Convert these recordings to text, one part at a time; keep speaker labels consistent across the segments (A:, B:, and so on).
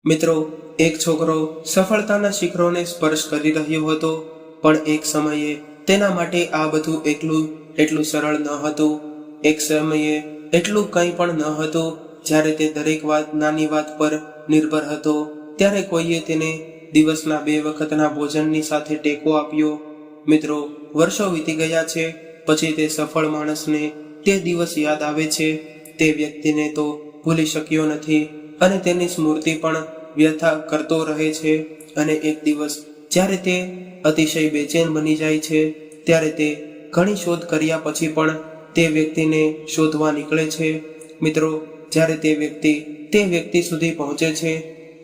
A: મિત્રો, એક છોકરો સફળતાના શિખરોને સ્પર્શ કરી રહ્યો હતો, પણ એક સમયે તેના માટે આ બધું એટલું સરળ ન હતું. એક સમયે એટલું કંઈ પણ ન હતું. જ્યારે તે દરેક નાની વાત પર નિર્ભર હતો, ત્યારે કોઈએ તેને દિવસના 2 વખતના ભોજનની સાથે ટેકો આપ્યો. મિત્રો, વર્ષો વીતી ગયા છે, પછી તે સફળ માણસને તે દિવસ યાદ આવે છે. તે વ્યક્તિને તો ભૂલી શક્યો નથી અને તેની સ્મૃતિ પણ વ્યથા કરતો રહે છે. અને એક દિવસ જ્યારે તે અતિશય બેચેન બની જાય છે, ત્યારે તે ઘણી શોધ કર્યા પછી પણ તે વ્યક્તિને શોધવા નીકળે છે. મિત્રો, જ્યારે તે વ્યક્તિ સુધી પહોંચે છે,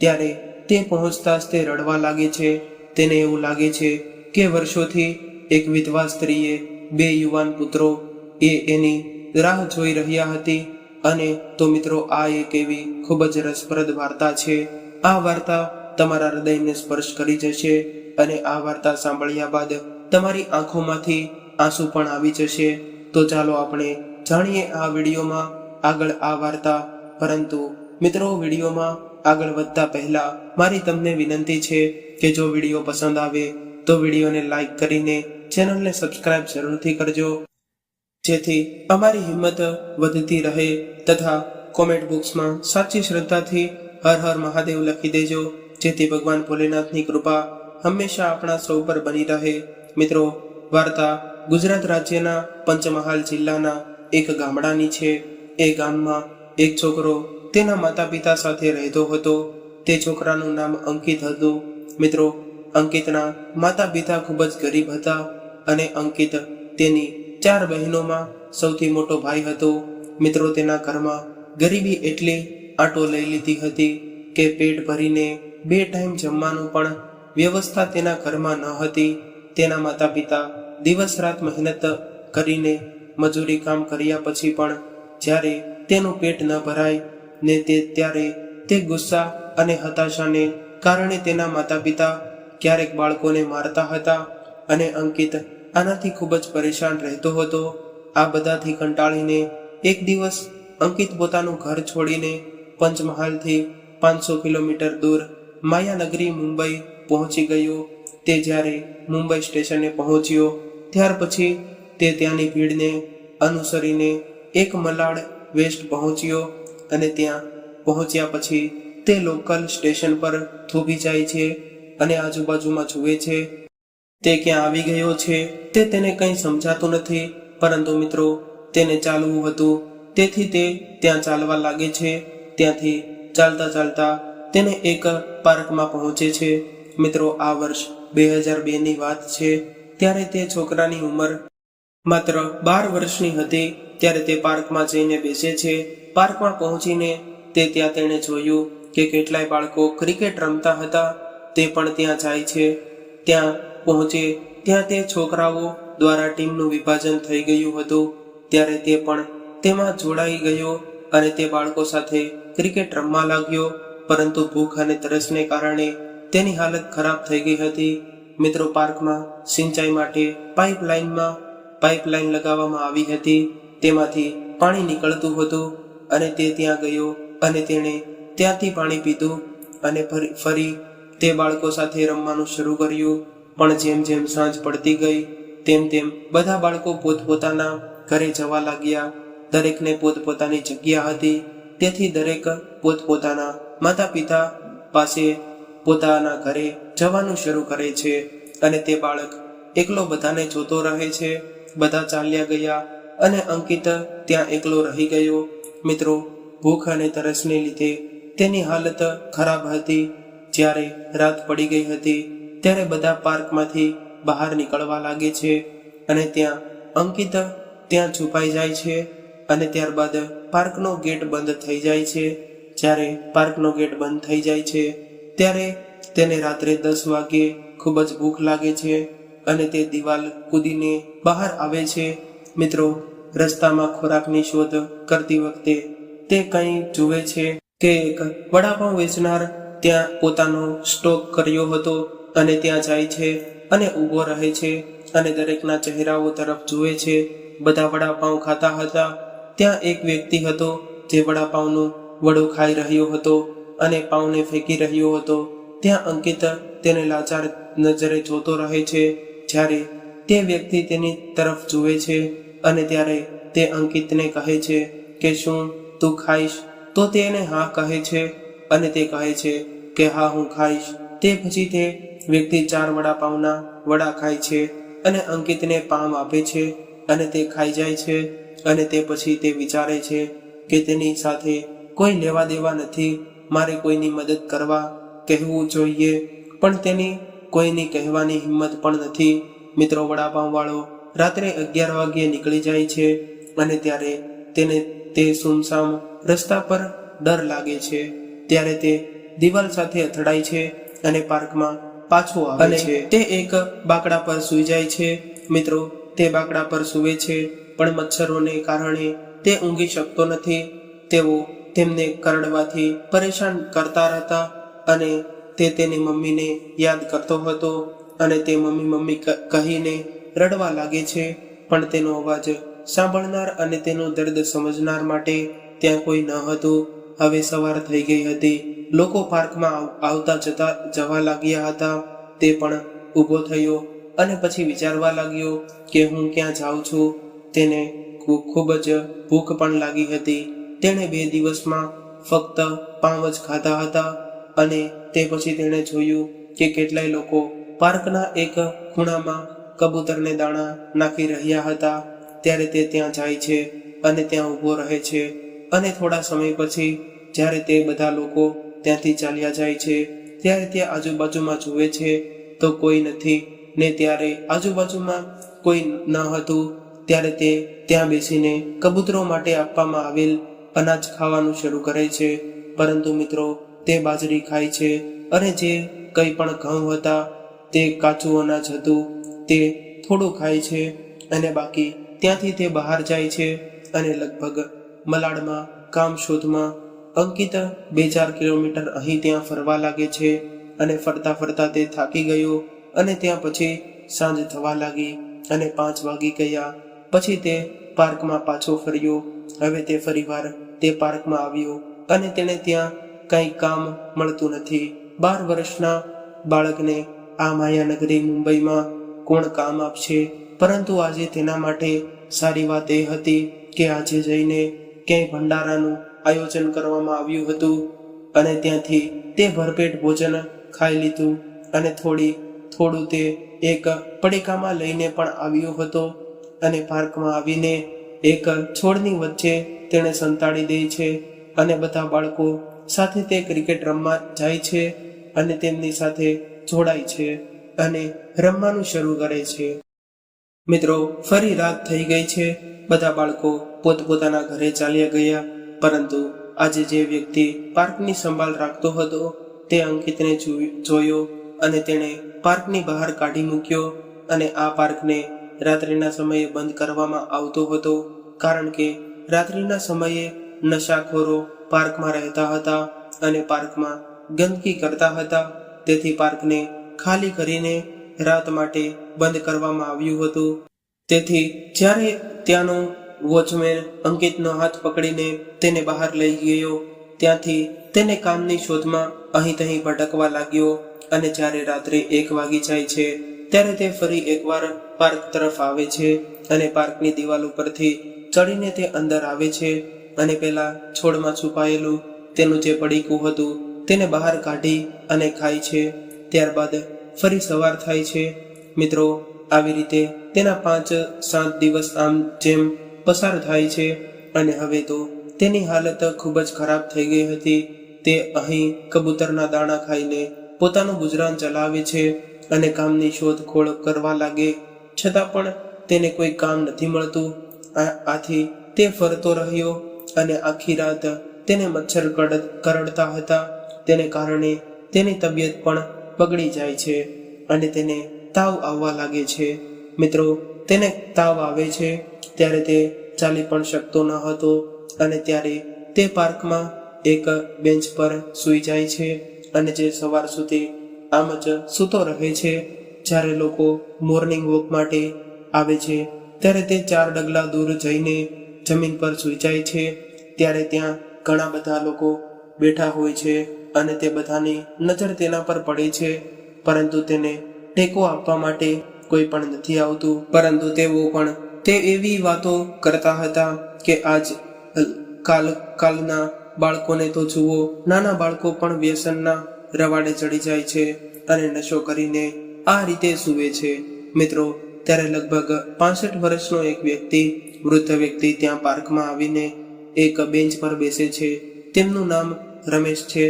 A: ત્યારે તે પહોંચતા જ તે રડવા લાગે છે. તેને એવું લાગે છે કે વર્ષોથી એક વિધવા સ્ત્રીએ 2 યુવાન પુત્રો એની રાહ જોઈ રહ્યા હતી. અને તો મિત્રો, આ એક એવી ખૂબ જ રસપ્રદ વાર્તા છે. આ વાર્તા તમારા હૃદયને સ્પર્શ કરી જશે અને આ વાર્તા સાંભળ્યા બાદ તમારી આંખોમાંથી આંસુ પણ આવી જશે. તો ચાલો આપણે જાણીએ આ વિડીયોમાં આગળ આ વાર્તા. પરંતુ મિત્રો, વિડીયોમાં આગળ વધતા પહેલા મારી તમને વિનંતી છે કે જો વિડીયો પસંદ આવે તો વિડીયોને લાઈક કરીને ચેનલને સબસ્ક્રાઇબ જરૂરથી કરજો, જેથી અમારી હિંમત વધતી રહે. તથા કોમેન્ટ બોક્સમાં સાચી શ્રદ્ધાથી હર હર મહાદેવ લખી દેજો, જેથી ભગવાન ભોલેનાથની કૃપા હંમેશા આપણા સૌ પર બની રહે. મિત્રો, વાર્તા ગુજરાત રાજ્યના પંચમહાલ જિલ્લાના એક ગામડાની છે. એ ગામમાં એક છોકરો તેના માતા પિતા સાથે રહેતો હતો. તે છોકરાનું નામ અંકિત હતું. મિત્રો, અંકિતના માતા પિતા ખૂબ જ ગરીબ હતા અને અંકિત તેની 4 બહેનોમાં સૌથી મોટો ભાઈ હતો. મિત્રો, તેના ઘરમાં ગરીબી એટલી આંટો લઈ લીધી હતી કે પેટ ભરીને 2 ટાઈમ જમવાનું પણ વ્યવસ્થા તેના ઘરમાં ન હતી. તેના માતા પિતા દિવસ રાત મહેનત કરીને મજૂરી કામ કર્યા પછી પણ જ્યારે તેનું પેટ ન ભરાય ને ત્યારે તે ગુસ્સા અને હતાશાને કારણે તેના માતા પિતા ક્યારેક બાળકોને મારતા હતા. અને અંકિત આનાથી ખૂબ જ પરેશાન રહેતો હતો. આ બધાથી કંટાળીને એક દિવસ અંકિત પોતાનું ઘર છોડીને પંચમહાલથી 500 કિલોમીટર દૂર માયાનગરી મુંબઈ પહોંચી ગયો. તે જ્યારે મુંબઈ સ્ટેશને પહોંચ્યો ત્યાર પછી તે ત્યાંની ભીડને અનુસરીને એક મલાડ વેસ્ટ પહોંચ્યો અને ત્યાં પહોંચ્યા પછી તે લોકલ સ્ટેશન પર થોભી જાય છે અને આજુબાજુમાં જુએ છે તે ક્યાં આવી ગયો છે. તેને કંઈ સમજાતું નથી. પરંતુ મિત્રો, તેને ચાલવું હતું, તેથી તે ત્યાં ચાલવા લાગે છે. ત્યાંથી ચાલતા તેને એક પાર્કમાં પહોંચે છે. મિત્રો, આ વર્ષ 2002ની વાત છે. ત્યારે તે છોકરાની ઉંમર માત્ર 12 વર્ષની હતી. ત્યારે તે પાર્કમાં જઈને બેસે છે. પાર્કમાં પહોંચીને ત્યાં તેણે જોયું કે કેટલાય બાળકો ક્રિકેટ રમતા હતા. તે પણ ત્યાં જાય છે. ત્યાં પહોંચે ત્યાં તે છોકરાઓ દ્વારા ટીમનું વિભાજન થઈ ગયું હતું. ત્યારે તે પણ તેમાં જોડાઈ ગયો અને તે બાળકો સાથે ક્રિકેટ રમવા લાગ્યો. પરંતુ ભૂખ અને તરસને કારણે તેની હાલત ખરાબ થઈ ગઈ હતી. મિત્રો, પાર્કમાં સિંચાઈ માટે પાઇપલાઇન લગાવવામાં આવી હતી. તેમાંથી પાણી નીકળતું હતું અને તે ત્યાં ગયો અને તેણે ત્યાંથી પાણી પીધું અને ફરી તે બાળકો સાથે રમવાનું શરૂ કર્યું. પણ જેમ જેમ સાંજ પડતી ગઈ તેમ બધા બાળકો પોતપોતાના ઘરે જવા લાગ્યા. દરેકને પોતપોતાની જગ્યા હતી, તેથી દરેક પોતપોતાના માતા પિતા પાસે પોતાના ઘરે જવાનું શરૂ કરે છે અને તે બાળક એકલો બધાને જોતો રહે છે. બધા ચાલ્યા ગયા અને અંકિત ત્યાં એકલો રહી ગયો. મિત્રો, ભૂખ અને તરસને લીધે તેની હાલત ખરાબ હતી. જ્યારે રાત પડી ગઈ હતી ત્યારે બધા પાર્કમાંથી બહાર નીકળવા લાગે છે અને ત્યાં અંકિત ત્યાં છુપાઈ જાય છે. અને ત્યારબાદ પાર્કનો ગેટ બંધ થઈ જાય છે. જ્યારે પાર્કનો ગેટ બંધ થઈ જાય છે ત્યારે તેને રાત્રે 10 વાગ્યે ખૂબ જ ભૂખ લાગે છે અને તે દિવાલ કૂદીને બહાર આવે છે. મિત્રો, રસ્તામાં ખોરાકની શોધ કરતી વખતે તે કંઈ જુએ છે કે એક વડાપાઉં વેચનાર ત્યાં પોતાનો સ્ટોક કર્યો હતો અને ત્યાં જાય છે અને ઊભો રહે છે અને દરેકના ચહેરાઓ તરફ જુએ છે. બધા વડાપાઉં ખાતા હતા. ત્યાં એક વ્યક્તિ હતો જે વડાપાઉંનું વડું ખાઈ રહ્યો હતો અને પાવને ફેંકી રહ્યો હતો. ત્યાં અંકિત તેને લાચાર નજરે જોતો રહે છે. જ્યારે તે વ્યક્તિ તેની તરફ જુએ છે અને ત્યારે તે અંકિતને કહે છે કે શું તું ખાઈશ? તો તે એને હા કહે છે અને તે કહે છે કે હા હું ખાઈશ. તે પછી તે વ્યક્તિ 4 વડાપાવના વડા ખાય છે અને અંકિતને પામ આપે છે અને તે ખાઈ જાય છે. અને તે પછી તે વિચારે છે કે તેની સાથે કોઈ લેવા દેવા નથી, મારે કોઈની મદદ કરવા કહેવું જોઈએ, પણ તેની કોઈની કહેવાની હિંમત પણ નથી. મિત્રો, વડાપાવ વાળો રાત્રે 11 વાગ્યે નીકળી જાય છે અને ત્યારે તેને તે સુમસામ રસ્તા પર ડર લાગે છે. ત્યારે તે દિવાલ સાથે અથડાય છે અને પાર્કમાં પાછો આવે છે. તે એક બાકડા પર સૂઈ જાય છે. મિત્રો, તે બાકડા પર સૂવે છે પણ મચ્છરોને કારણે તે ઊંઘી શકતો નથી. તેઓ તેમને કરડવાથી પરેશાન કરતા હતા અને તે તેની મમ્મીને યાદ કરતો હતો અને તે મમ્મી કહીને રડવા લાગે છે. પણ તેનો અવાજ સાંભળનાર અને તેનું દર્દ સમજનાર માટે ત્યાં કોઈ ન હતું. હવે સવાર થઈ ગઈ હતી. લોકો પાર્કમાં આવતા જવા લાગ્યા હતા. તે પણ ઊભો થયો અને પછી વિચારવા લાગ્યો કે હું ક્યાં જાઉં છું. તેને ખૂબ જ ભૂખ પણ લાગી હતી. તેણે 2 દિવસમાં ફક્ત પાવ જ ખાધા હતા અને તે પછી તેણે જોયું કે કેટલાય લોકો પાર્કના એક ખૂણામાં કબૂતરને દાણા નાખી રહ્યા હતા. ત્યારે તે ત્યાં જાય છે અને ત્યાં ઊભો રહે છે અને થોડા સમય પછી જ્યારે તે બધા લોકો ત્યાંથી ચાલ્યા જાય છે ત્યારે તે આજુબાજુમાં જુએ છે તો કોઈ નથી ને ત્યારે આજુબાજુમાં કોઈ ન હતું. ત્યારે તે ત્યાં બેસીને કબૂતરો માટે આપવામાં આવેલ અનાજ ખાવાનું શરૂ કરે છે. પરંતુ મિત્રો, તે બાજરી ખાય છે અને જે કંઈ પણ ઘઉં હતા તે કાચું અનાજ હતું તે થોડું ખાય છે અને બાકી ત્યાંથી તે બહાર જાય છે અને લગભગ મલાડમાં કામ શોધમાં અંકિત 2-4 કિલોમીટર અહીં ત્યાં ફરવા લાગે છે અને ફરતા ફરતા તે થાકી ગયો અને ત્યાં પછી સાંજ થવા લાગી અને 5 વાગી ગયા. પછી તે પાર્કમાં પાછો ફર્યો. હવે તે ફરીવાર તે પાર્કમાં આવ્યો અને તેને ત્યાં કંઈ કામ મળતું નથી. 12 વર્ષના બાળકને આ માયાનગરી મુંબઈમાં કોણ કામ આપશે? પરંતુ આજે તેના માટે સારી વાત એ હતી કે આજે જઈને ક્યાંય ભંડારાનું આયોજન કરવામાં આવ્યું હતું અને ત્યાંથી તે ભરપેટ ભોજન ખાઈ લીધું અને થોડું તે એક પડીકામાં લઈને પણ આવ્યો હતો અને પાર્કમાં આવીને એક છોડની વચ્ચે તેણે સંતાડી દે છે અને બધા બાળકો સાથે તે ક્રિકેટ રમવા જાય છે અને તેમની સાથે જોડાય છે અને રમવાનું શરૂ કરે છે. મિત્રો, ફરી રાત થઈ ગઈ છે. બધા બાળકો પોતપોતાના ઘરે ચાલ્યા ગયા. પરંતુ આજે જે વ્યક્તિ પાર્કની સંભાળ રાખતો હતો તે અંકિતને જોયો અને તેણે પાર્કની બહાર કાઢી મૂક્યો અને આ પાર્કને રાત્રિના સમયે બંધ કરવામાં આવતો હતો કારણ કે રાત્રિના સમયે નશાખોરો પાર્કમાં રહેતા હતા અને પાર્કમાં ગંદકી કરતા હતા. તેથી પાર્કને ખાલી કરીને રાત માટે બંધ કરવામાં આવ્યું હતું. તેથી જ્યારે ત્યાંનો વોચમેન અંકિતનો હાથ પકડીને તેને બહાર લઈ ગયો, ત્યાંથી તેને કામની શોધમાં અહીં તહીં ભટકવા લાગ્યો અને જ્યારે રાત્રે 1 વાગી જાય છે ત્યારે તે ફરી એકવાર પાર્ક તરફ આવે છે અને પાર્કની દિવાલ ઉપરથી ચડીને તે અંદર આવે છે અને પેલા છોડમાં છુપાયેલું તેનું જે પડીકું હતું તેને બહાર કાઢી અને ખાય છે. ત્યારબાદ ફરી સવાર થાય છે. મિત્રો, આવી રીતે તેના 5-7 દિવસ આમ જેમ પસાર થાય છે અને હવે તો તેની હાલત ખૂબ જ ખરાબ થઈ ગઈ હતી. તે અહીં કબૂતરના દાણા ખાઈને પોતાનું ગુજરાન ચલાવે છે અને કામની શોધખોળ કરવા લાગે, છતાં પણ તેને કોઈ કામ નથી મળતું. આથી તે ફરતો રહ્યો અને આખી રાત તેને મચ્છર કરડતા હતા. તેને કારણે તેની તબિયત પણ બગડી જાય છે અને તેને તાવ આવવા લાગે છે. મિત્રો, તેને તાવ આવે છે ત્યારે તે ચાલી પણ શકતો ન હતો અને ત્યારે તે પાર્કમાં એક બેન્ચ પર સૂઈ જાય છે અને જે સવાર સુધી આમ જ સૂતો રહે છે. જ્યારે લોકો મોર્નિંગ વોક માટે આવે છે ત્યારે તે 4 ડગલા દૂર જઈને જમીન પર સૂઈ જાય છે. ત્યારે ત્યાં ઘણા બધા લોકો બેઠા હોય છે અને તે બધાની નજર તેના પર પડે છે, પરંતુ તેને ટેકો આપવા માટે કોઈ પણ નથી આવતું. પરંતુ તેઓ પણ તે એવી વાતો કરતા હતા કે આજ કાલના બાળકોને તો જુઓ, નાના બાળકો પણ વ્યસનના રવાડે ચડી જાય છે અને નશો કરીને આ રીતે સૂવે છે. મિત્રો, ત્યારે લગભગ 65 વર્ષનો એક વૃદ્ધ વ્યક્તિ ત્યાં પાર્કમાં આવીને એક બેન્ચ પર બેસે છે. તેમનું નામ રમેશ છે.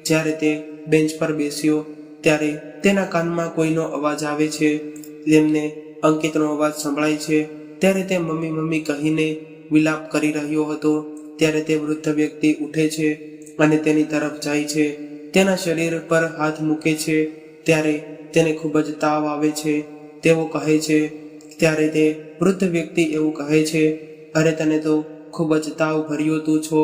A: જ્યારે તે બેન્ચ પર બેસ્યો ત્યારે તેના કાનમાં કોઈનો અવાજ આવે છે. તેમને અંકિતનો અવાજ સંભળાય છે. ત્યારે તે મમ્મી મમ્મી કહીને વિલાપ કરી રહ્યો હતો. ત્યારે તે વૃદ્ધ વ્યક્તિ ઉઠે છે અને તેની તરફ જાય છે. તેના શરીર પર હાથ મૂકે છે. ત્યારે તેને ખૂબ જ તાવ આવે છે, તેઓ કહે છે. ત્યારે તે વૃદ્ધ વ્યક્તિ એવું કહે છે, અરે તને તો ખૂબ જ તાવ ભર્યો તું છો.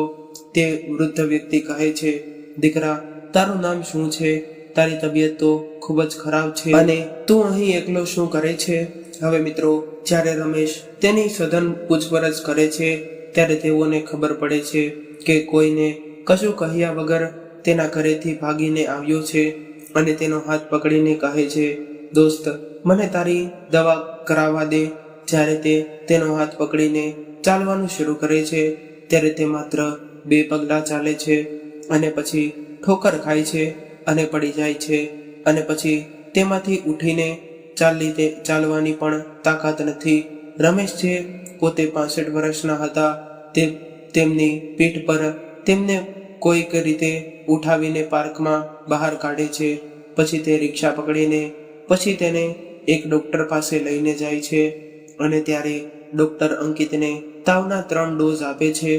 A: તે વૃદ્ધ વ્યક્તિ કહે છે, દીકરા, તારું નામ શું છે? તારી તબિયત તો ખૂબ જ ખરાબ છે અને તું અહીં એકલો શું કરે છે? હવે મિત્રો, જ્યારે રમેશ તેની સઘન પૂછપરછ કરે છે ત્યારે તેઓને ખબર પડે છે કે કોઈને કશું કહ્યા વગર તેના ઘરેથી ભાગીને આવ્યો છે અને તેનો હાથ પકડીને કહે છે, દોસ્ત, મને તારી દવા કરાવવા દે. જ્યારે તે તેનો હાથ પકડીને ચાલવાનું શરૂ કરે છે ત્યારે તે માત્ર 2 પગલાં ચાલે છે અને પછી ઠોકર ખાય છે અને પડી જાય છે અને પછી તેમાંથી ઉઠીને ચાલવાની પણ તાકાત નથી. રમેશ જે પોતે 65 વર્ષના હતા, તેમની પીઠ પર તેમને કોઈક રીતે ઉઠાવીને પાર્કમાં બહાર કાઢે છે. પછી તે રિક્ષા પકડીને પછી તેને એક ડોક્ટર પાસે લઈને જાય છે અને ત્યારે ડોક્ટર અંકિતને તાવના 3 ડોઝ આપે છે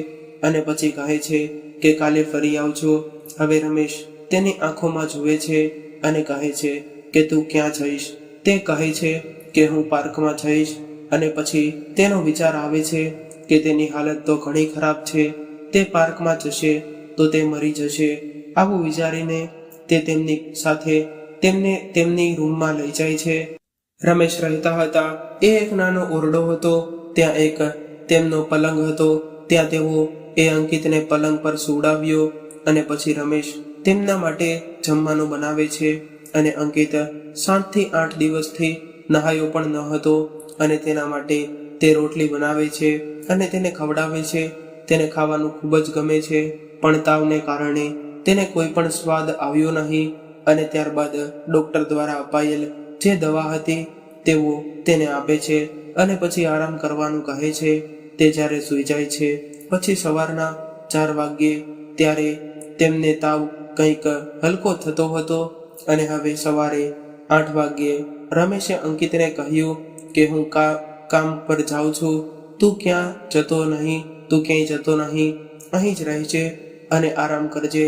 A: અને પછી કહે છે કે કાલે ફરી આવજો. હવે રમેશ તેની આંખોમાં જુએ છે અને કહે છે કે તું ક્યાં જઈશ? તે કહે છે કે હું પાર્કમાં જઈશ અને પછી તેનો વિચાર આવે છે કે તેની હાલત તો ઘણી ખરાબ છે. તે પાર્કમાં જશે તો તે મરી જશે. આવું વિચારીને તે તેમની સાથે તેમની રૂમમાં લઈ જાય છે. રમેશ રહેતા હતા એ એક નાનો ઓરડો હતો. ત્યાં એક તેમનો પલંગ હતો. ત્યાં તેઓ એ અંકિતને પલંગ પર સુવડાવ્યો અને પછી રમેશ તેમના માટે જમવાનું બનાવે છે અને અંકિત 7 થી 8 દિવસથી નહાયો પણ ન હતો અને તેના માટે તે રોટલી બનાવે છે અને તેને ખવડાવે છે. તેને ખાવાનું ખૂબ જ ગમે છે, પણ તાવને કારણે તેને કોઈ પણ સ્વાદ આવ્યો નહીં અને ત્યારબાદ ડોક્ટર દ્વારા અપાયેલ જે દવા હતી તેઓ તેને આપે છે અને પછી આરામ કરવાનું કહે છે. તે જ્યારે સૂઈ જાય છે પછી સવારના 4 વાગ્યે ત્યારે તેમને તાવ કંઈક હલકો થતો હતો અને હવે સવારે 8 વાગ્યે રમેશે અંકિતને કહ્યું કે હું કામ પર જાઉં છું, તું ક્યાંય જતો નહીં, અહીં જ રહેજે અને આરામ કરજે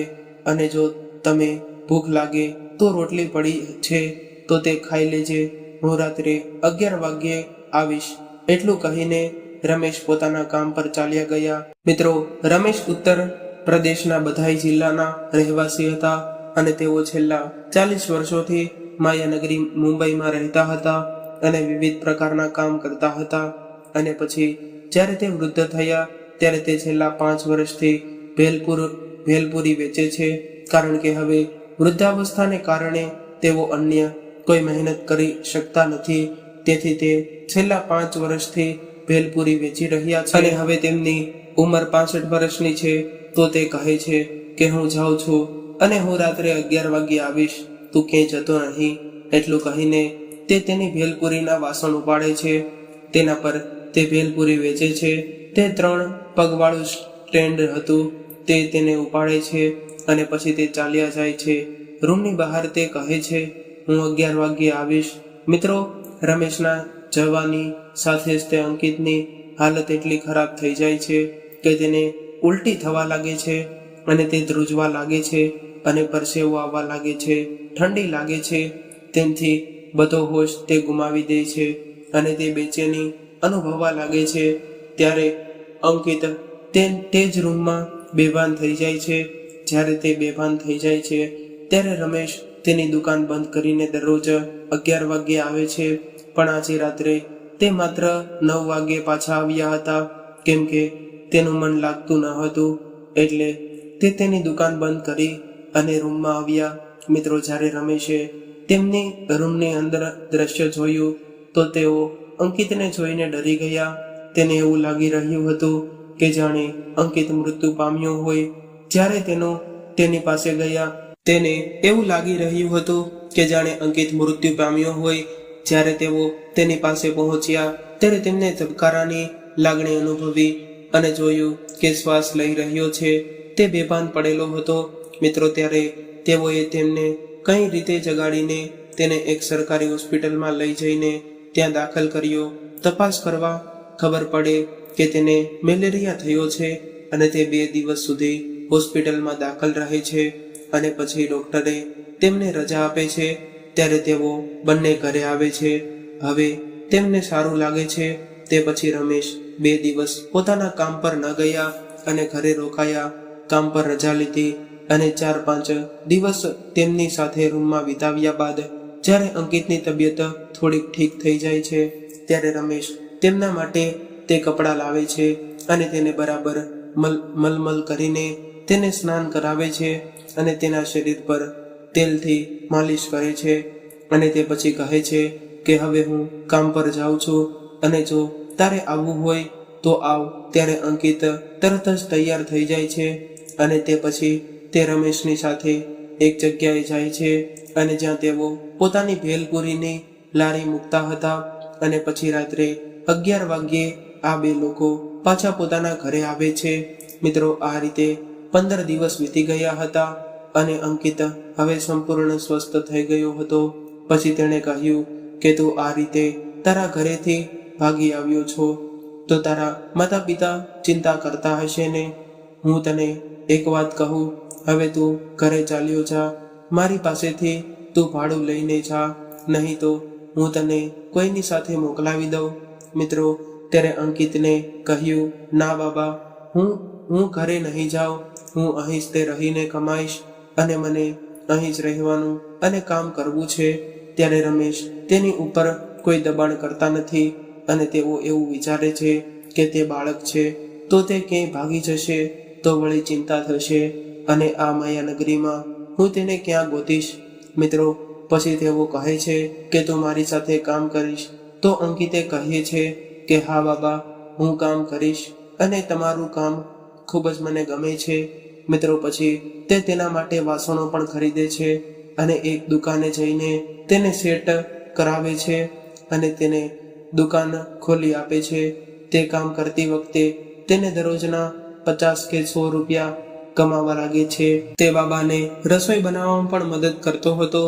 A: અને જો તમે ભૂખ લાગે તો રોટલી પડી છે તો તે ખાઈ લેજે. હું રાત્રે 11 વાગ્યે આવીશ. એટલું કહીને રમેશ પોતાના કામ પર ચાલ્યા ગયા. મિત્રો, રમેશ ઉત્તર પ્રદેશના બધાઈ જિલ્લાના રહેવાસી હતા અને તેઓ છેલ્લા 40 વર્ષોથી માયાનગરી મુંબઈમાં રહેતા હતા અને વિવિધ પ્રકારના કામ કરતા હતા. અને પછી જ્યારે તે વૃદ્ધ થયા ત્યારે તે છેલ્લા 5 વર્ષથી ભેલપુરી વેચે છે, કારણ કે હવે વૃદ્ધાવસ્થાને કારણે તેઓ અન્ય કોઈ મહેનત કરી શકતા નથી. તેથી તે છેલ્લા 5 વર્ષથી ભેલપુરી વેચી રહ્યા છે અને હવે તેમની ઉંમર 65 વર્ષની છે. તો તે કહે છે કે હું જાઉં છું અને હું રાત્રે 11 વાગ્યે આવીશ, તું ક્યાંય જતો નહીં. એટલું કહીને તે તેની ભેલપુરીના વાસણ ઉપાડે છે. તેના પર તે ભેલપુરી વેચે છે. તે 3 પગવાળું સ્ટેન્ડ હતું, તે તેને ઉપાડે છે અને પછી તે ચાલ્યા જાય છે. રૂમની બહાર તે કહે છે, હું 11 વાગ્યે આવીશ. મિત્રો, રમેશના જવાની સાથે જ તે અંકિતની હાલત એટલી ખરાબ થઈ જાય છે કે તેને ઉલટી થવા લાગે છે અને તે ધ્રુજવા લાગે છે અને પરસેવો આવવા લાગે છે, ઠંડી લાગે છે. તેથી બધો હોશ તે ગુમાવી દે છે અને તે બેચેની અનુભવવા લાગે છે. ત્યારે અંકિત તે જ રૂમમાં બેભાન થઈ જાય છે. જ્યારે તે બેભાન થઈ જાય છે ત્યારે રમેશ તેની દુકાન બંધ કરીને દરરોજ 11 વાગ્યે આવે છે, પણ આજે રાત્રે તે માત્ર 9 વાગ્યે પાછા આવ્યા હતા, કેમ કે તેનું મન લાગતું ન હતું. એટલે તે તેની દુકાન બંધ કરી અને રૂમમાં આવ્યા. મિત્રો, જ્યારે રમેશે તેમની રૂમની અંદર દ્રશ્ય જોયું તો તેઓ અંકિતને જોઈને ડરી ગયા. તેને એવું લાગી રહ્યું હતું કે જાણે અંકિત મૃત્યુ પામ્યો હોય. જ્યારે તેની પાસે ગયા તેને એવું લાગી રહ્યું હતું કે જાણે અંકિત મૃત્યુ પામ્યો હોય. જ્યારે તેઓ તેની પાસે પહોંચ્યા ત્યારે તેમને ધબકારાની લાગણી અનુભવી અને જોયું કે શ્વાસ લઈ રહ્યો છે. તે બેભાન પડેલો હતો. મિત્રો, ત્યારે તેઓએ તેમને કઈ રીતે જગાડીને તેને એક સરકારી હોસ્પિટલમાં લઈ જઈને ત્યાં દાખલ કર્યો. તપાસ કરવા ખબર પડે કે તેને મેલેરિયા થયો છે અને તે 2 દિવસ સુધી હોસ્પિટલમાં દાખલ રહે છે અને પછી ડોક્ટરે તેમને રજા આપે છે. ત્યારે તેઓ બંને ઘરે આવે છે. હવે તેમને સારું લાગે છે. તે પછી રમેશ 2 દિવસ પોતાના કામ પર ન ગયા અને ઘરે રોકાયા. કામ પર રજા લીધી અને 4-5 દિવસ તેમની સાથે રૂમમાં વિતાવ્યા બાદ જ્યારે અંકિતની તબિયત થોડીક ઠીક થઈ જાય છે ત્યારે રમેશ તેમના માટે તે કપડાં લાવે છે અને તેને બરાબર મલમલ કરીને તેને સ્નાન કરાવે છે અને તેના શરીર પર તેલથી માલિશ કરે છે અને તે પછી કહે છે કે હવે હું કામ પર જાઉં છું અને જો તારે આવવું હોય તો આવ. ત્યારે અંકિત તરત જ તૈયાર થઈ જાય છે અને તે પછી તે રમેશની સાથે એક જગ્યાએ જાય છે અને જ્યાં તેઓ પોતાની ભેલપુરીની લારી મૂકતા હતા અને પછી રાત્રે 11 વાગ્યે આ 2 લોકો પાછા પોતાના ઘરે આવે છે. મિત્રો, આ રીતે 15 દિવસ વીતી ગયા હતા અને અંકિત હવે સંપૂર્ણ સ્વસ્થ થઈ ગયો હતો. પછી તેણે કહ્યું કે તું આ રીતે તારા ઘરેથી ભાગી આવ્યો છો તો તારા માતા પિતા ચિંતા કરતા હશે ને. હું તને એક વાત કહું, હવે તું ઘરે ચાલ્યો જા. મારી પાસેથી તું ભાડું લઈને જા, નહીં તો હું તને કોઈની સાથે મોકલાવી દઉં. મિત્રો, ત્યારે અંકિતને કહ્યું, ના બાબા, હું ઘરે નહીં જાઉં. હું અહીં જ તે રહીને કમાઈશ અને મને અહીં જ રહેવાનું અને કામ કરવું છે. ત્યારે રમેશ તેની ઉપર કોઈ દબાણ કરતા નથી અને તેઓ એવું વિચારે છે કે તે બાળક છે તો તે ક્યાંય ભાગી જશે તો વળી ચિંતા થશે અને આ માયાનગરીમાં હું તેને ક્યાં ગોતીશ. મિત્રો, પછી તેઓ કહે છે કે તું મારી સાથે કામ કરીશ. તો અંકિતે કહે છે કે હા બાબા, હું કામ કરીશ અને તમારું કામ ખૂબ જ મને ગમે છે. મિત્રો, પછી તે તેના માટે વાસણો પણ ખરીદે છે અને એક દુકાને જઈને તેને સેટ કરાવે છે અને તેને દુકાન ખોલી આપે છે. તે કામ કરતી વખતે તેને દરરોજના 50 કે 100 રૂપિયા કમાવા લાગે છે. તે બાબાને રસોઈ બનાવવામાં પણ મદદ કરતો હતો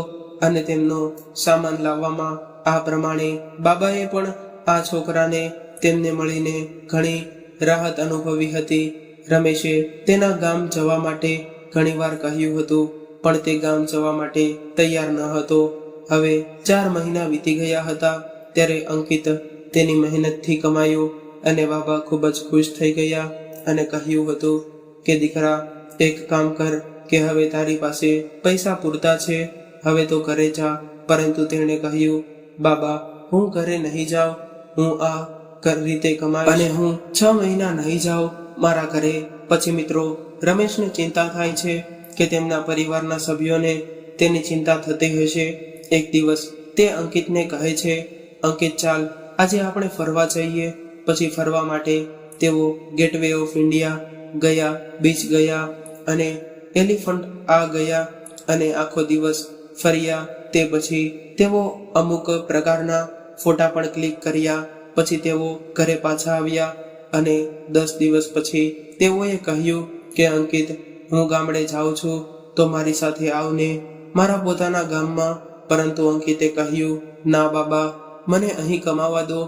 A: અને તેમનો સામાન લાવવામાં. આ પ્રમાણે બાબાએ પણ આ છોકરાને તેમને મળીને ઘણી રાહત અનુભવી હતી. રમેશે તેના ગામ જવા માટે ઘણીવાર કહ્યું હતું પણ તે ગામ જવા માટે તૈયાર ન હતો. હવે 4 મહિના વીતી ગયા હતા ત્યારે અંકિત તેની મહેનતથી કમાયું અને બાબા ખૂબ જ ખુશ થઈ ગયા અને કહ્યું હતું કે દીકરા, એક કામ કર કે હવે તારી પાસે પૈસા પૂરતા છે, હવે તો ઘરે જા. પરંતુ તેણે કહ્યું, બાબા, હું ઘરે નહીં જાઉં. હું આ રીતે કમાઈશ અને હું 6 મહિના નહીં જાઉં મારા ઘરે. પછી મિત્રો, રમેશને ચિંતા થાય છે કે તેમના પરિવારના સભ્યોને તેની ચિંતા થતી હશે. એક દિવસ તે અંકિતને કહે છે, અંકિત, ચાલ આજે આપણે ફરવા જઈએ. પછી ફરવા માટે તેઓ ગેટવે ઓફ ઇન્ડિયા ગયા, બીચ ગયા અને એલિફન્ટ આ ગયા અને આખો દિવસ ફર્યા. તે પછી તેઓ અમુક પ્રકારના ફોટા પણ ક્લિક કર્યા. પછી તેઓ ઘરે પાછા આવ્યા અને 10 દિવસ પછી તેઓએ કહ્યું કે અંકિત, હું ગામડે જાઉં છું તો મારી સાથે આવને, મારા પોતાના ગામમાં. પરંતુ અંકિતે કહ્યું, ના બાબા, મને અહીં કમાવા દો.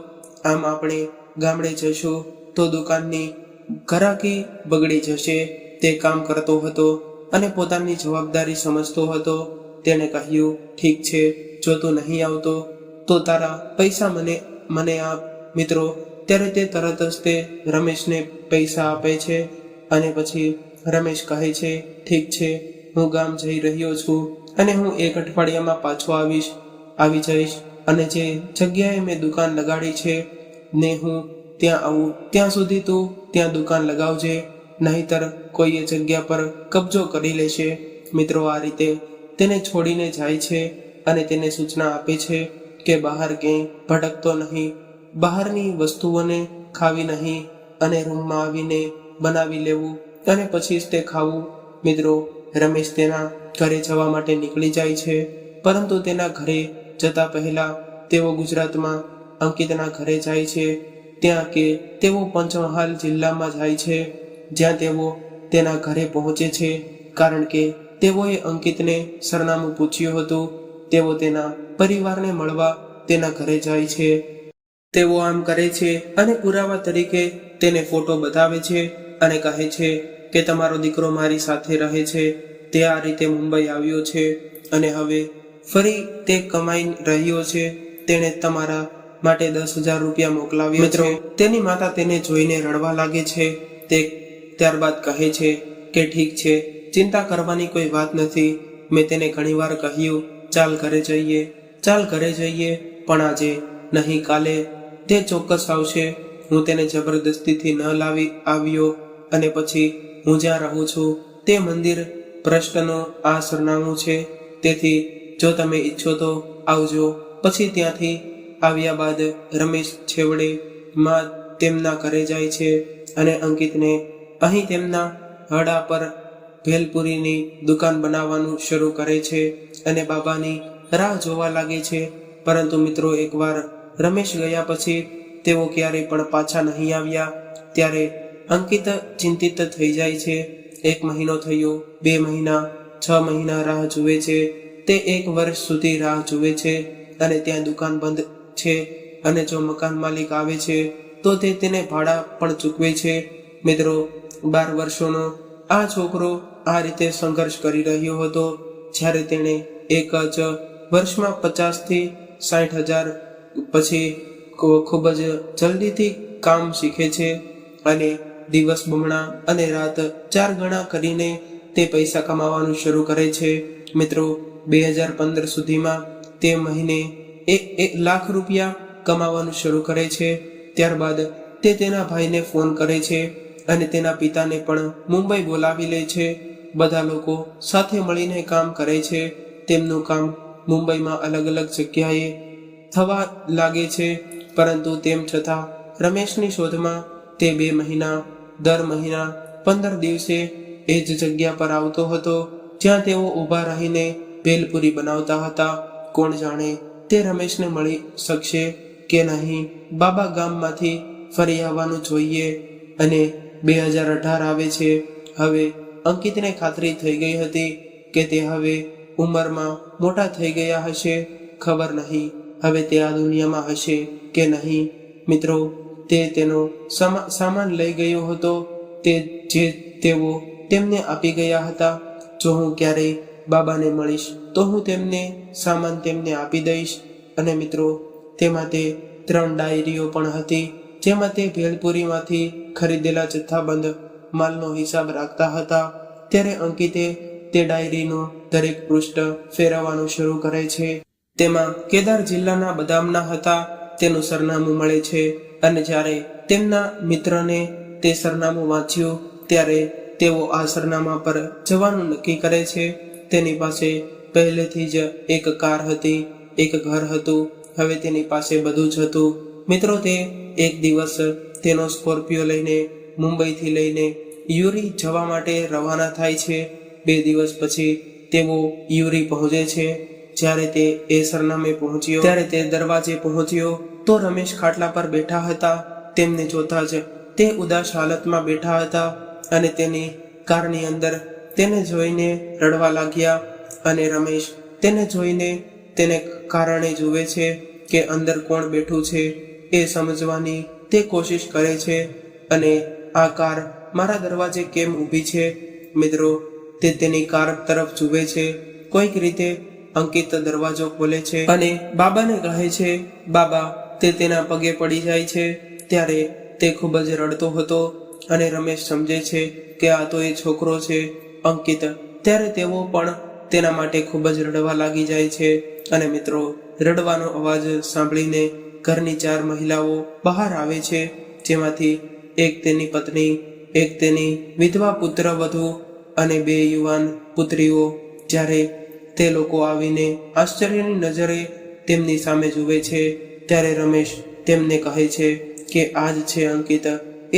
A: આમ આપણે ગામડે જશું તો દુકાનની ઘરાકી બગડી જશે. તે કામ કરતો હતો અને પોતાની જવાબદારી સમજતો હતો. તેણે કહ્યું, ઠીક છે, જો તું નહીં આવતો તો તારા પૈસા મને આપ. મિત્રો, ત્યારે તે તરત જ તે રમેશને પૈસા આપે છે અને પછી રમેશ કહે છે, ઠીક છે, હું ગામ જઈ રહ્યો છું અને હું 1 અઠવાડિયામાં પાછો આવી જઈશ અને જે જગ્યાએ મેં દુકાન લગાડી છે ને હું ત્યાં આવું ત્યાં સુધી તું ત્યાં દુકાન લગાવજે, નહીંતર કોઈ એ જગ્યા પર કબજો કરી લેશે. મિત્રો આ રીતે તેને છોડીને જાય છે અને તેને સૂચના આપે છે કે બહાર ક્યાંય ભટકતો નહીં, બહારની વસ્તુઓને ખાવી નહીં અને રૂમમાં આવીને બનાવી લેવું અને પછી જ તે ખાવું. મિત્રો રમેશ તેના ઘરે જવા માટે નીકળી જાય છે, પરંતુ તેના ઘરે જતા પહેલા તેઓ ગુજરાતમાં અંકિતના ઘરે જાય છે. ત્યાં કે તેઓ પંચમહાલ જિલ્લામાં જાય છે, જ્યાં તેઓ તેના ઘરે પહોંચે છે, કારણ કે તેઓએ અંકિતને સરનામું પૂછ્યું હતું. તેઓ તેના પરિવારને મળવા તેના ઘરે જાય છે. તેઓ આમ કરે છે અને પુરાવા તરીકે તેને ફોટો બતાવે છે અને કહે છે કે તમારો દીકરો મારી સાથે રહે છે, તે આ રીતે મુંબઈ આવ્યો છે અને હવે ફરી તે કમાઈ રહ્યો છે. તેણે તમારા માટે 10,000 રૂપિયા મોકલાવ્યો. મિત્રો તેની માતા તેને જોઈને રડવા લાગે છે. તે ત્યારબાદ કહે છે કે ઠીક છે, ચિંતા કરવાની કોઈ વાત નથી. મેં તેને ઘણીવાર કહ્યું ચાલ ઘરે જઈએ, ચાલ ઘરે જઈએ, પણ આજે નહીં, કાલે તે ચોક્કસ આવશે. હું તેને જબરદસ્તીથી ન લાવી આવ્યો અને પછી હું જ્યાં રહું છું તે મંદિર ભ્રષ્ટનું આ સરનામું છે. તેથી જો તમે ઈચ્છો તો આવજો. પછી ત્યાંથી આવ્યા બાદ રમેશ છેવડે માં તેમના ઘરે જાય છે અને અંકિતને અહીં તેમના હડા પર ભેલપુરીની દુકાન બનાવવાનું શરૂ કરે છે અને બાબાની રાહ જોવા લાગે છે. પરંતુ મિત્રો એકવાર રમેશ ગયા પછી તેઓ ક્યારેય પણ પાછા નહીં આવ્યા. ત્યારે અંકિત ચિંતિત થઈ જાય છે. 1 મહિનો થયો, 2 મહિના, 6 મહિના રાહ જુએ છે. તે 1 વર્ષ સુધી રાહ જુએ છે અને ત્યાં દુકાન બંધ છે અને જો મકાન માલિક આવે છે તો તે તેને ભાડા પણ ચૂકવે છે. મિત્રો 12 વર્ષોનો આ છોકરો આ રીતે સંઘર્ષ કરી રહ્યો હતો. જ્યારે તેણે એક જ વર્ષમાં 50,000 થી 60,000 પછી ખૂબ જ જલ્દીથી કામ શીખે છે અને દિવસ બમણા અને રાત 4 ગણા કરીને તે પૈસા કમાવાનું શરૂ કરે છે. મિત્રો 2015 સુધીમાં તે મહિને 1 લાખ રૂપિયા કમાવાનું શરૂ કરે છે. ત્યારબાદ તે તેના ભાઈને ફોન કરે છે અને તેના પિતાને પણ મુંબઈ બોલાવી લે છે. બધા લોકો સાથે મળીને કામ કરે છે. તેમનું કામ મુંબઈમાં અલગ અલગ જગ્યાએ થવા લાગે છે. પરંતુ તેમ છતાં રમેશની શોધમાં તે 2 મહિના, દર મહિના 15 દિવસે એ જ જગ્યા પર આવતો હતો જ્યાં તેઓ ઊભા રહીને ભેલપુરી બનાવતા હતા. કોણ જાણે તે રમેશને મળી શકશે કે નહીં. બાબા ગામમાંથી ફરી આવવાનું જોઈએ અને 2018 આવે છે. હવે અંકિતને ખાતરી થઈ ગઈ હતી કે તે હવે ઉંમરમાં મોટા થઈ ગયા હશે. ખબર નહીં હવે તે આ દુનિયામાં હશે કે નહીં. મિત્રો તે તેનો સામાન લઈ ગયો હતો, તે જે તેઓ તેમને આપી ગયા હતા. જો હું ક્યારેય બાબાને મળીશ તો હું સામાન તેમને આપી દઈશ. અને મિત્રો તેમાં તે 3 ડાયરીઓ પણ હતી જેમાં તે ભેલપુરીમાંથી ખરીદેલા જથ્થાબંધ માલનો હિસાબ રાખતા હતા. ત્યારે અંકિતે તે ડાયરીનું દરેક પૃષ્ઠ ફેરવવાનું શરૂ કરે છે. તેમાં કેદાર જિલ્લાના બદામના હતા તેનું સરનામું મળે છે અને જ્યારે તેમના મિત્રને તે સરનામું વાંચ્યું ત્યારે તેઓ આ સરનામા પર જવાનું નક્કી કરે છે. તેની પાસે પહેલેથી જ એક કાર હતી, એક ઘર હતું. હવે તેની પાસે બધું જ હતું. મિત્રો તે એક દિવસ તેનો સ્કોર્પિયો લઈને મુંબઈથી લઈને યુરી જવા માટે રવાના થાય છે. 2 દિવસ પછી તેઓ યુરી પહોંચે છે. જ્યારે તે એ સરનામે પહોંચ્યો ત્યારે તે દરવાજે પહોંચ્યો તો રમેશ ખાટલા પર બેઠા હતા. તેમને જોતા જ તે ઉદાસ હાલતમાં બેઠા હતા અને તેની કારની અંદર તેને જોઈને રડવા લાગ્યા. અને રમેશ તેને જોઈને તેને કારણે જુએ છે કે અંદર કોણ બેઠું છે એ સમજવાની તે કોશિશ કરે છે અને આ કાર મારા દરવાજે કેમ ઊભી છે. મિત્રો તે તેની કાર તરફ જુએ છે. કોઈક રીતે અંકિત દરવાજો ખોલે છે અને બાબાને કહે છે. બાબા તે તેના પગે પડી જાય છે. ત્યારે તે ખૂબ જ રડતો હતો અને રમેશ સમજે છે કે આ તો એ છોકરો છે અંકિત. ત્યારે તેઓ પણ તેના માટે ખૂબ જ રડવા લાગી જાય છે. અને મિત્રો રડવાનો અવાજ સાંભળીને ઘરની 4 મહિલાઓ બહાર આવે છે, જેમાંથી એક તેની પત્ની, એક તેની વિધવા પુત્ર વધુ અને 2 યુવાન પુત્રીઓ. જ્યારે તે લોકો આવીને આશ્ચર્યની નજરે તેમની સામે જુએ છે ત્યારે રમેશ તેમને કહે છે કે આ જ છે અંકિત,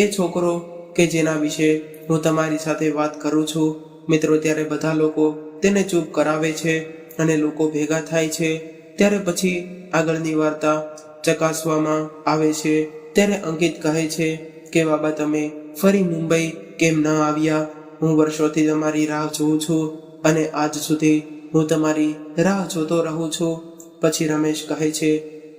A: એ છોકરો કે જેના વિશે હું તમારી સાથે વાત કરું છું. મિત્રો, ત્યારે બધા લોકો તેને ચૂપ કરાવે છે અને લોકો ભેગા થાય છે. ત્યારે પછી આગળની વાર્તા ચકાસવામાં આવે છે. ત્યારે અંકિત કહે છે કે બાબા, તમે ફરી મુંબઈ કેમ ન આવ્યા? હું વર્ષોથી તમારી રાહ જોઉં છું અને આજ સુધી હું તમારી રાહ જોતો રહું છું. પછી રમેશ કહે છે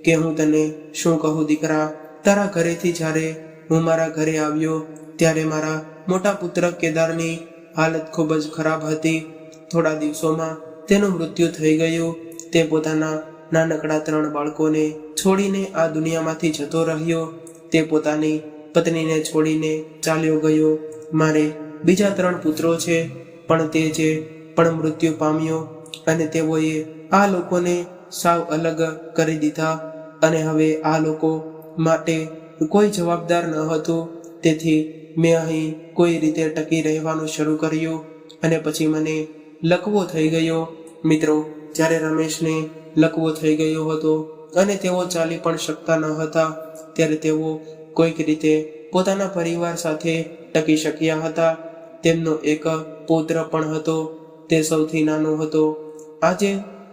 A: કે હું તને શું કહું દીકરા, તારા ઘરેથી જ્યારે હું મારા ઘરે આવ્યો ત્યારે મારા મોટા પુત્ર કેદારની હાલત ખૂબ જ ખરાબ હતી. થોડા દિવસોમાં તેનું મૃત્યુ થઈ ગયું. તે પોતાના નાનકડા 3 બાળકોને છોડીને આ દુનિયામાંથી જતો રહ્યો. તે પોતાની પત્નીને છોડીને ચાલ્યો ગયો. મારે બીજા 3 પુત્રો છે, પણ તે જે પણ મૃત્યુ પામ્યો અને તેઓએ આ લોકોને સાવ અલગ કરી દીધા અને હવે આ લોકો માટે કોઈ જવાબદાર ન હતું. તેથી મેં અહીં કોઈ રીતે ટકી રહેવાનું શરૂ કર્યું અને પછી મને લકવો થઈ ગયો. મિત્રો, જ્યારે રમેશને લકવો થઈ ગયો હતો અને તેઓ ચાલી પણ શકતા ન હતા ત્યારે તેઓ કોઈક રીતે પોતાના પરિવાર સાથે ટકી શક્યા હતા. તેમનો એક પુત્ર પણ હતો. તે સૌથી નાનો હતો. આજે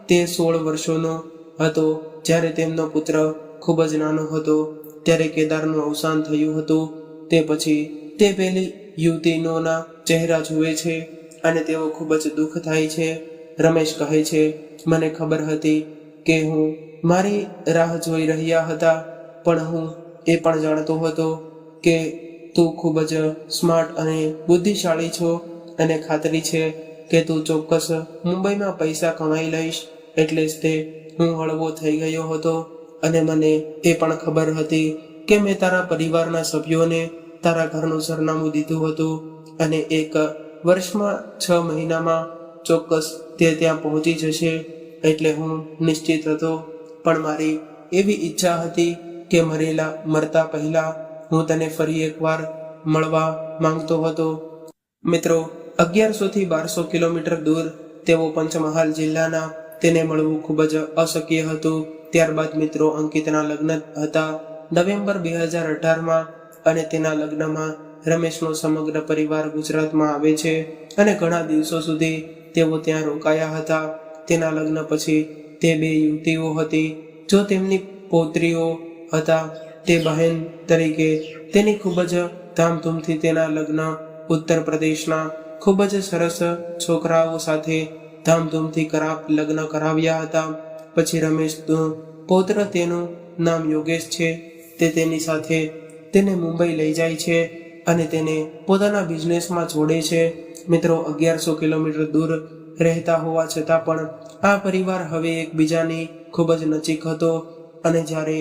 A: તે 16 વર્ષોનો હતો. જ્યારે તેમનો પુત્ર ખૂબ જ નાનો હતો ત્યારે કેદારનું અવસાન થયું હતું. તે પછી તે પેલી યુવતીનોના ચહેરા જુએ છે અને તેઓ ખૂબ જ દુઃખ થાય છે. રમેશ કહે છે, મને ખબર હતી કે હું મારી રાહ જોઈ રહ્યા હતા, પણ હું એ પણ જાણતો હતો કે તું ખૂબ જ સ્માર્ટ અને બુદ્ધિશાળી છો અને ખાતરી છે કે તું ચોક્કસ મુંબઈમાં પૈસા કમાઈ લઈશ. એટલે જ તે હું હળવો થઈ ગયો હતો અને મને એ પણ ખબર હતી કે મેં તારા પરિવારના સભ્યોને તારા ઘરનું સરનામું દીધું હતું અને 1 વર્ષમાં 6 મહિનામાં ચોક્કસ તે ત્યાં પહોંચી જશે. એટલે હું નિશ્ચિત હતો, પણ મારી એવી ઈચ્છા હતી કે મરતા પહેલા હું તને ફરી એકવાર મળવા માંગતો હતો. મિત્રો, 1100 થી 1200 કિલોમીટર દૂર તેઓ પંચમહાલ જિલ્લાના. તેને મળવું ખૂબ જ અશક્ય હતું. ત્યારબાદ મિત્રો અંકિતના લગ્ન હતા નવેમ્બર 2018માં અને તેના લગ્નમાં રમેશનો સમગ્ર પરિવાર ગુજરાતમાં આવે છે અને ઘણા દિવસો સુધી તેઓ ત્યાં રોકાયા હતા. તેના લગ્ન પછી તે 2 યુવતીઓ હતી. જો તેમની પૌત્રીઓ હતા, તે બહેન તરીકે તેની ખૂબ જ ધામધૂમથી તેના લગ્ન ઉત્તર પ્રદેશના ખૂબ જ સરસ છોકરાઓ સાથે ધામધૂમથી લગ્ન કરાવ્યા હતા. પછી રમેશનો પૌત્ર, તેનું નામ યોગેશ છે, તે તેની સાથે તેને મુંબઈ લઈ જાય છે અને તેને પોતાના બિઝનેસમાં જોડે છે. મિત્રો, 1100 કિલોમીટર દૂર રહેતા હોવા છતાં પણ આ પરિવાર હવે એકબીજાની ખૂબ જ નજીક હતો. અને જ્યારે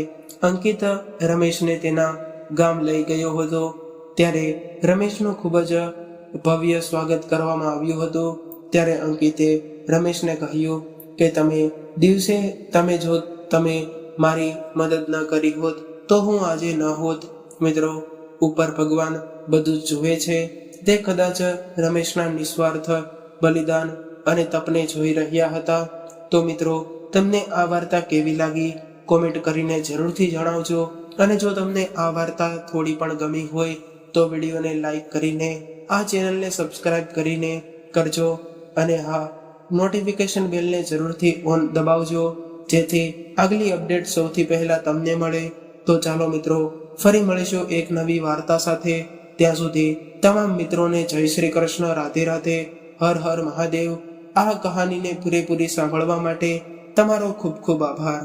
A: અંકિત રમેશને તેના ગામ લઈ ગયો હતો ત્યારે રમેશનું ખૂબ જ ભવ્ય સ્વાગત કરવામાં આવ્યું હતું. ત્યારે અંકિતે રમેશને કહ્યું કે જો તમે મારી મદદ ન કરી હોત તો હું આજે ન હોત. મિત્રો, ઉપર ભગવાન બધું જ જુએ છે. તે કદાચ રમેશના નિસ્વાર્થ બલિદાન અને તપને જોઈ રહ્યા હતા. તો મિત્રો, તમને આ વાર્તા કેવી લાગી કોમેન્ટ કરીને જરૂરથી જણાવજો. અને જો તમને આ વાર્તા થોડી પણ ગમી હોય તો વિડીયોને લાઈક કરીને આ ચેનલને સબસ્ક્રાઇબ કરીને કરજો. અને હા, નોટિફિકેશન બેલને જરૂરથી ઓન દબાવજો જેથી આગલી અપડેટ સૌથી પહેલા તમને મળે. તો ચાલો મિત્રો, ફરી મળીશું એક નવી વાર્તા સાથે. ત્યાં સુધી તમામ મિત્રોને જય શ્રી કૃષ્ણ, રાધે રાધે, હર હર મહાદેવ. આ કહાનીને પૂરેપૂરી સાંભળવા માટે તમારો ખૂબ ખૂબ આભાર.